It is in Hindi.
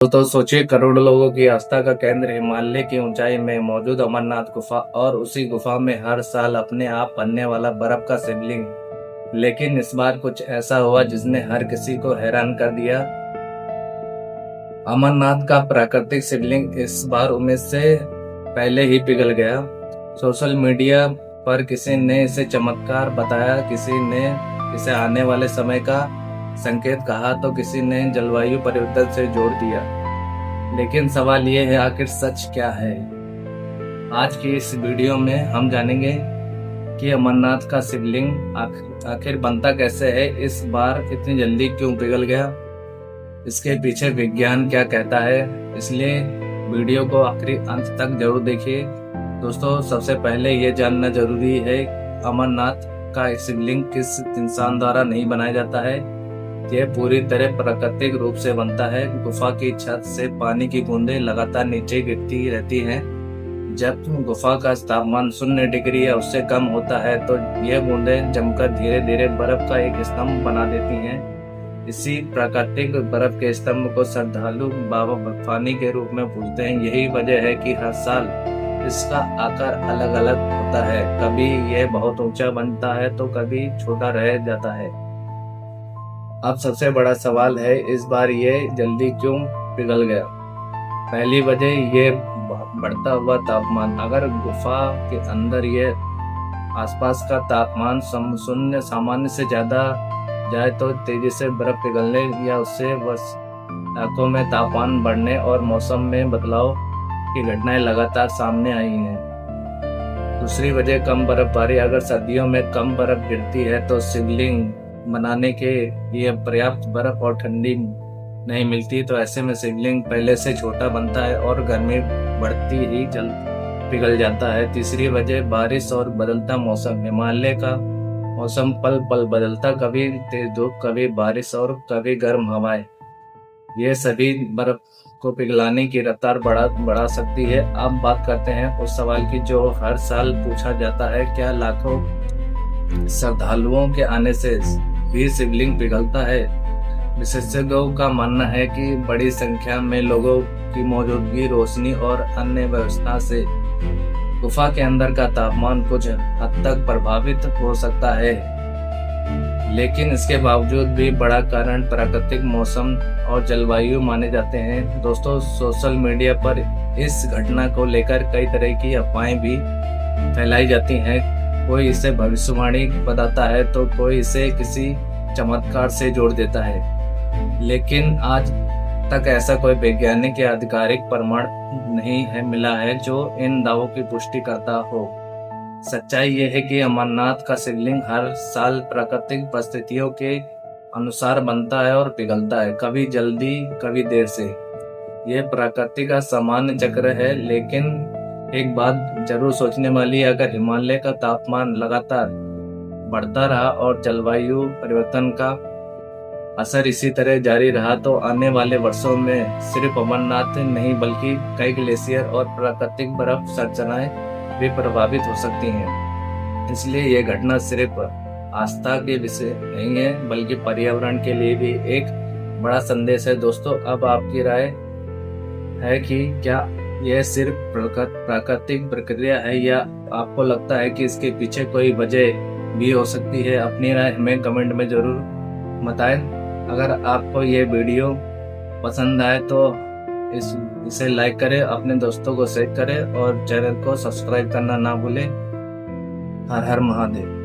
तो सोचिए, करोड़ों लोगों की आस्था का केंद्र हिमालय की ऊंचाई में मौजूद अमरनाथ गुफा, और उसी गुफा में हर साल अपने आप बनने वाला बर्फ का शिवलिंग। लेकिन इस बार कुछ ऐसा हुआ जिसने हर किसी को हैरान कर दिया। अमरनाथ का प्राकृतिक शिवलिंग इस बार उम्मीद से पहले ही पिघल गया। सोशल मीडिया पर किसी ने इसे चमत्कार बताया, किसी ने इसे आने वाले समय का संकेत कहा, तो किसी ने जलवायु परिवर्तन से जोड़ दिया। लेकिन सवाल ये है, आखिर सच क्या है? आज की इस वीडियो में हम जानेंगे कि अमरनाथ का शिवलिंग आखिर बनता कैसे है, इस बार इतनी जल्दी क्यों पिघल गया, इसके पीछे विज्ञान क्या कहता है। इसलिए वीडियो को आखिरी अंत तक जरूर देखिए। दोस्तों, सबसे पहले ये जानना जरूरी है, अमरनाथ का शिवलिंग किस इंसान द्वारा नहीं बनाया जाता है। यह पूरी तरह प्राकृतिक रूप से बनता है। गुफा की छत से पानी की बूंदें लगातार नीचे गिरती रहती हैं। जब गुफा का तापमान 0 डिग्री या उससे कम होता है तो यह बूंदें जमकर धीरे धीरे बर्फ का एक स्तंभ बना देती हैं। इसी प्राकृतिक बर्फ के स्तंभ को श्रद्धालु बाबा बर्फानी के रूप में पूजते हैं। यही वजह है कि हर साल इसका आकार अलग अलग होता है। कभी यह बहुत ऊंचा बनता है तो कभी छोटा रह जाता है। अब सबसे बड़ा सवाल है, इस बार ये जल्दी क्यों पिघल गया? पहली वजह ये बढ़ता हुआ तापमान। अगर गुफा के अंदर ये आसपास का तापमान शून्य सामान्य से ज्यादा जाए तो तेजी से बर्फ पिघलने या उससे इलाकों में तापमान बढ़ने और मौसम में बदलाव की घटनाएं लगातार सामने आई हैं। दूसरी वजह कम बर्फबारी। अगर सर्दियों में कम बर्फ गिरती है तो शिवलिंग बनाने के लिए पर्याप्त बर्फ और ठंडी नहीं मिलती, तो ऐसे में शिवलिंग पहले से छोटा बनता है और गर्मी बढ़ती ही जल्द पिघल जाता है। तीसरी वजह बारिश और बदलता मौसम। हिमालय का मौसम पल पल बदलता, कभी तेज धूप, कभी बारिश और कभी गर्म हवाएं। ये सभी बर्फ को पिघलाने की रफ्तार बढ़ा सकती है। अब बात करते हैं उस सवाल की जो हर साल पूछा जाता है, क्या लाखों श्रद्धालुओं के आने से भी शिवलिंग पिघलता है? विशेषज्ञों का मानना है कि बड़ी संख्या में लोगों की मौजूदगी, रोशनी और अन्य व्यवस्था से गुफा के अंदर का तापमान कुछ हद तक प्रभावित हो सकता है। लेकिन इसके बावजूद भी बड़ा कारण प्राकृतिक मौसम और जलवायु माने जाते हैं। दोस्तों, सोशल मीडिया पर इस घटना को लेकर कई तरह की अफवाहें भी फैलाई जाती हैं। कोई इसे भविष्यवाणी बताता है तो कोई इसे किसी चमत्कार से जोड़ देता है। लेकिन आज तक ऐसा कोई वैज्ञानिक या आधिकारिक प्रमाण नहीं है मिला है जो इन दावों की पुष्टि करता हो। सच्चाई यह है कि अमरनाथ का शिवलिंग हर साल प्राकृतिक परिस्थितियों के अनुसार बनता है और पिघलता है, कभी जल्दी कभी देर से। यह प्रकृति का सामान्य चक्र है। लेकिन एक बात जरूर सोचने वाली है, अगर हिमालय का तापमान लगातार बढ़ता रहा और जलवायु परिवर्तन का असर इसी तरह जारी रहा तो आने वाले वर्षों में सिर्फ अमरनाथ नहीं बल्कि कई ग्लेशियर और प्राकृतिक बर्फ संरचनाएं भी प्रभावित हो सकती हैं। इसलिए यह घटना सिर्फ आस्था के विषय नहीं है बल्कि पर्यावरण के लिए भी एक बड़ा संदेश है। दोस्तों, अब आपकी राय है कि क्या यह सिर्फ प्राकृतिक प्रक्रिया है या आपको लगता है कि इसके पीछे कोई वजह भी हो सकती है? अपनी राय हमें कमेंट में जरूर बताएं। अगर आपको ये वीडियो पसंद आए तो इसे लाइक करें, अपने दोस्तों को शेयर करें और चैनल को सब्सक्राइब करना ना भूलें। हर हर महादेव।